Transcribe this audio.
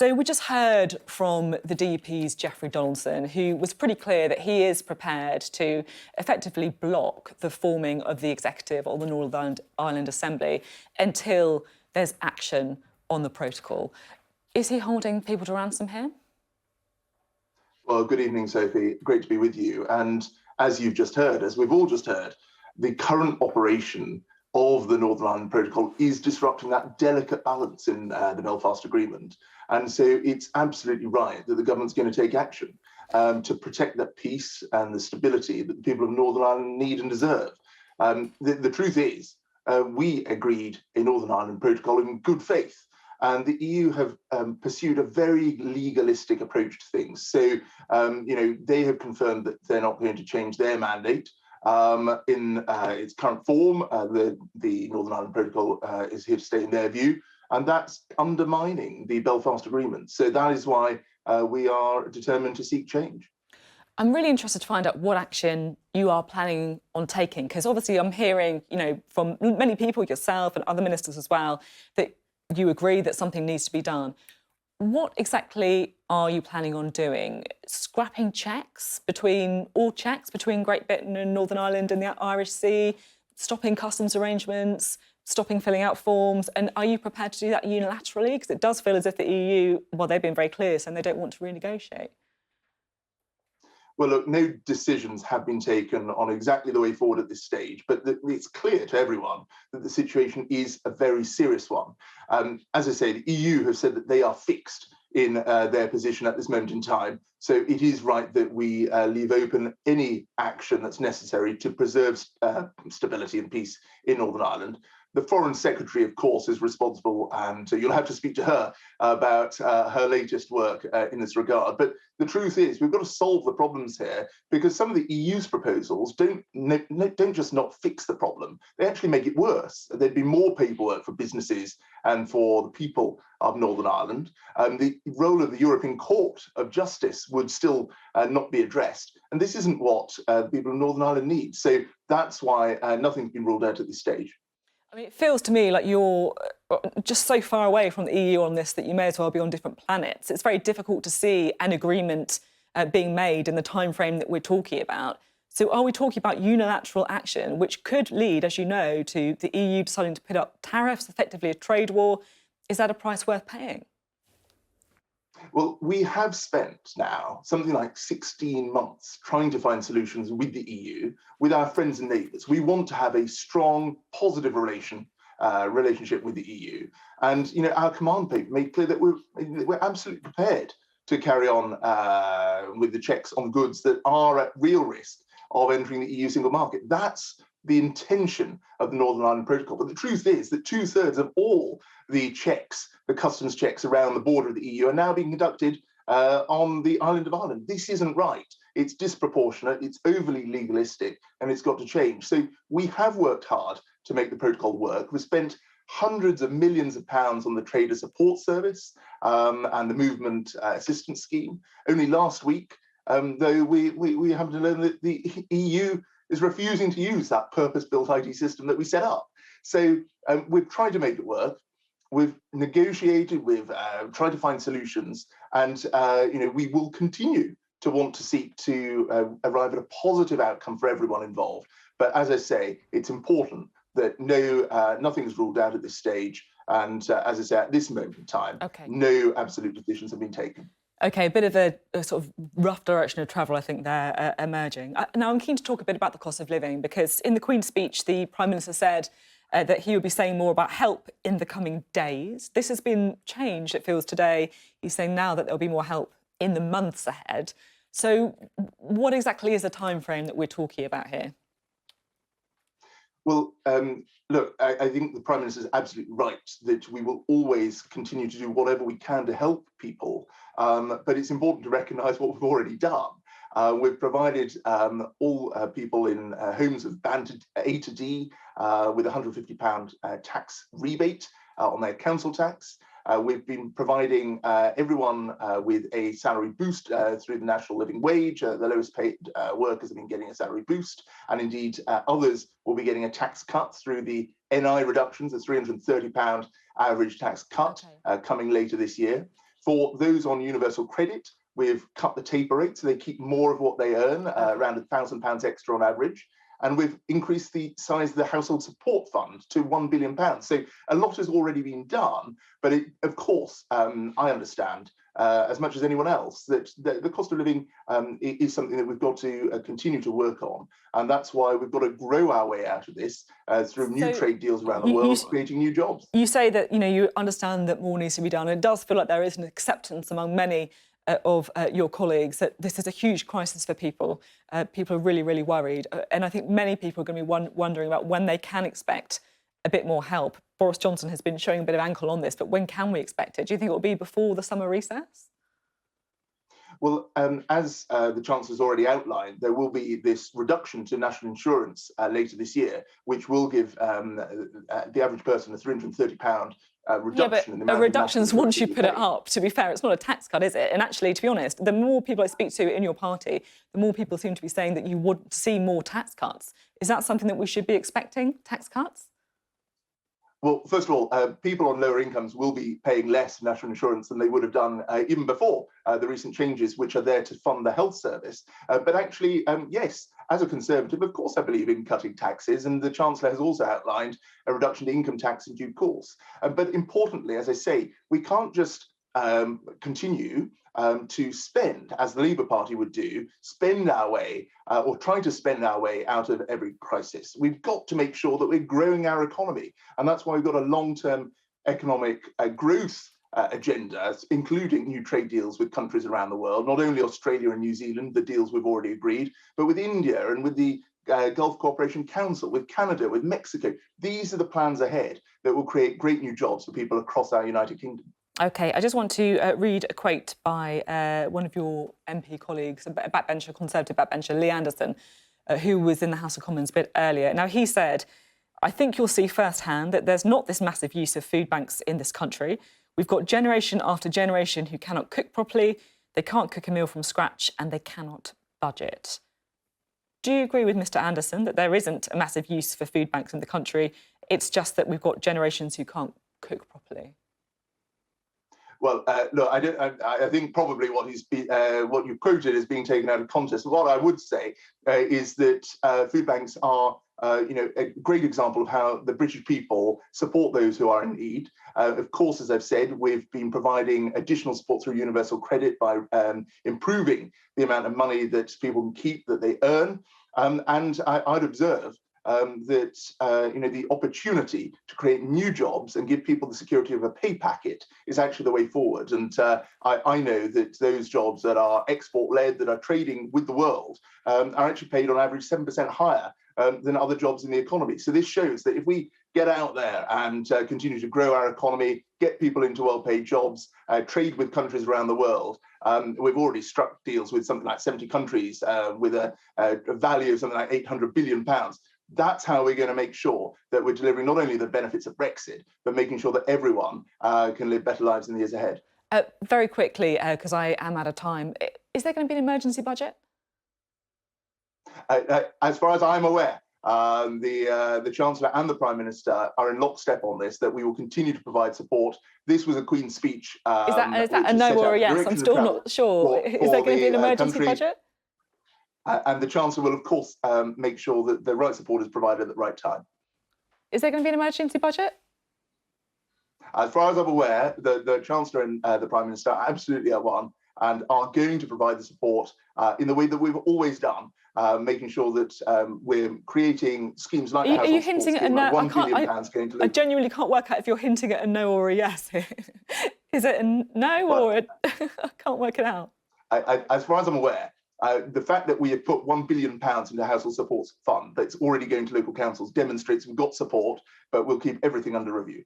So we just heard from the DUP's Geoffrey Donaldson, who was pretty clear that he is prepared to effectively block the forming of the executive or the Northern Ireland Assembly until there's action on the protocol. Is he holding people to ransom here? Well, good evening, Sophie. Great to be with you. And as you've just heard, as we've all just heard, the current operation of the Northern Ireland Protocol is disrupting that delicate balance in the Belfast Agreement. And so it's absolutely right that the government's going to take action to protect that peace and the stability that the people of Northern Ireland need and deserve. The truth is, we agreed a Northern Ireland Protocol in good faith. And the EU have pursued a very legalistic approach to things. So, they have confirmed that they're not going to change their mandate in its current form. The Northern Ireland Protocol is here to stay in their view, and that's undermining the Belfast Agreement. So that is why we are determined to seek change. I'm really interested to find out what action you are planning on taking, because obviously I'm hearing, from many people, yourself and other ministers as well, that you agree that something needs to be done. What exactly are you planning on doing? Scrapping checks between Great Britain and Northern Ireland and the Irish Sea, stopping customs arrangements, stopping filling out forms? And are you prepared to do that unilaterally? Because it does feel as if the EU, well, they've been very clear, saying they don't want to renegotiate. Well, look, no decisions have been taken on exactly the way forward at this stage, but it's clear to everyone that the situation is a very serious one. As I say, the EU have said that they are fixed in their position at this moment in time. So it is right that we leave open any action that's necessary to preserve stability and peace in Northern Ireland. The Foreign Secretary, of course, is responsible, and you'll have to speak to her about her latest work in this regard. But the truth is, we've got to solve the problems here, because some of the EU's proposals don't just not fix the problem, they actually make it worse. There'd be more paperwork for businesses and for the people of Northern Ireland. The role of the European Court of Justice would still not be addressed. And this isn't what people of Northern Ireland need. So that's why nothing's been ruled out at this stage. I mean, it feels to me like you're just so far away from the EU on this that you may as well be on different planets. It's very difficult to see an agreement being made in the time frame that we're talking about. So are we talking about unilateral action, which could lead, as you know, to the EU deciding to put up tariffs, effectively a trade war? Is that a price worth paying? Well, we have spent now something like 16 months trying to find solutions with the EU, with our friends and neighbours. We want to have a strong, positive relationship with the EU. And, our command paper made clear that we're absolutely prepared to carry on with the checks on goods that are at real risk of entering the EU single market. That's the intention of the Northern Ireland Protocol. But the truth is that 2/3 of all the checks, the customs checks around the border of the EU, are now being conducted on the island of Ireland. This isn't right. It's disproportionate, it's overly legalistic, and it's got to change. So we have worked hard to make the protocol work. We've spent hundreds of millions of pounds on the Trader Support Service and the Movement Assistance Scheme. Only last week, though, we have to learn that the EU is refusing to use that purpose-built IT system that we set up. So we've tried to make it work. We've negotiated, we've tried to find solutions, and we will continue to want to seek to arrive at a positive outcome for everyone involved. But as I say, it's important that nothing's ruled out at this stage. And as I say, at this moment in time, no absolute decisions have been taken. OK, a bit of a sort of rough direction of travel, I think, there emerging. Now, I'm keen to talk a bit about the cost of living, because in the Queen's speech, the Prime Minister said that he would be saying more about help in the coming days. This has been changed, it feels, today. He's saying now that there'll be more help in the months ahead. So what exactly is the time frame that we're talking about here? Well, look, I think the Prime Minister is absolutely right that we will always continue to do whatever we can to help people. But it's important to recognise what we've already done. We've provided all people in homes of band A to D with £150 tax rebate on their council tax. We've been providing everyone with a salary boost through the national living wage. The lowest paid workers have been getting a salary boost, and indeed others will be getting a tax cut through the NI reductions, a £330 average tax cut coming later this year. For those on universal credit, we've cut the taper rate so they keep more of what they earn, around £1,000 extra on average. And we've increased the size of the household support fund to £1 billion. So a lot has already been done. But of course, I understand as much as anyone else that the cost of living is something that we've got to continue to work on. And that's why we've got to grow our way out of this through new trade deals around the world, creating new jobs. You say that you understand that more needs to be done. And it does feel like there is an acceptance among many of your colleagues that this is a huge crisis for people. People are really, really worried. And I think many people are going to be wondering about when they can expect a bit more help. Boris Johnson has been showing a bit of ankle on this, but when can we expect it? Do you think it will be before the summer recess? Well, as the Chancellor's already outlined, there will be this reduction to national insurance later this year, which will give the average person a £330 reduction. Yeah, but a reduction is once you put it up. To be fair, it's not a tax cut, is it? And actually, to be honest, the more people I speak to in your party, the more people seem to be saying that you would see more tax cuts. Is that something that we should be expecting, tax cuts? Well, first of all, people on lower incomes will be paying less national insurance than they would have done even before the recent changes, which are there to fund the health service. But actually, yes, as a Conservative, of course, I believe in cutting taxes. And the Chancellor has also outlined a reduction to income tax in due course. But importantly, as I say, we can't just continue to spend, as the Labour Party would do, spend our way or try to spend our way out of every crisis. We've got to make sure that we're growing our economy. And that's why we've got a long-term economic growth agenda, including new trade deals with countries around the world, not only Australia and New Zealand, the deals we've already agreed, but with India and with the Gulf Cooperation Council, with Canada, with Mexico. These are the plans ahead that will create great new jobs for people across our United Kingdom. OK, I just want to read a quote by one of your MP colleagues, a backbencher, Conservative backbencher, Lee Anderson, who was in the House of Commons a bit earlier. Now, he said, "I think you'll see firsthand that there's not this massive use of food banks in this country. We've got generation after generation who cannot cook properly, they can't cook a meal from scratch, and they cannot budget." Do you agree with Mr Anderson that there isn't a massive use for food banks in the country? It's just that we've got generations who can't cook properly? Well, look, I think probably what you quoted is being taken out of context. What I would say is that food banks are, a great example of how the British people support those who are in need. Of course, as I've said, we've been providing additional support through universal credit by improving the amount of money that people can keep that they earn. And I'd observe that the opportunity to create new jobs and give people the security of a pay packet is actually the way forward. And I know that those jobs that are export-led, that are trading with the world, are actually paid on average 7% higher than other jobs in the economy. So this shows that if we get out there and continue to grow our economy, get people into well-paid jobs, trade with countries around the world. We've already struck deals with something like 70 countries with a value of something like £800 billion. That's how we're going to make sure that we're delivering not only the benefits of Brexit, but making sure that everyone can live better lives in the years ahead. Very quickly, because I am out of time, is there going to be an emergency budget? As far as I'm aware, the Chancellor and the Prime Minister are in lockstep on this, that we will continue to provide support. This was a Queen's speech. Is that a no or a yes? I'm still not sure. Is there going to be an emergency budget? And the Chancellor will, of course, make sure that the right support is provided at the right time. Is there going to be an emergency budget? As far as I'm aware, the Chancellor and the Prime Minister absolutely are one and are going to provide the support in the way that we've always done, making sure that we're creating schemes like the household support scheme, like £1 billion going to live. I genuinely can't work out if you're hinting at a no or a yes here. Is it a no or a... I can't work it out. As far as I'm aware, the fact that we have put £1 billion into the household support fund that's already going to local councils demonstrates we've got support, but we'll keep everything under review.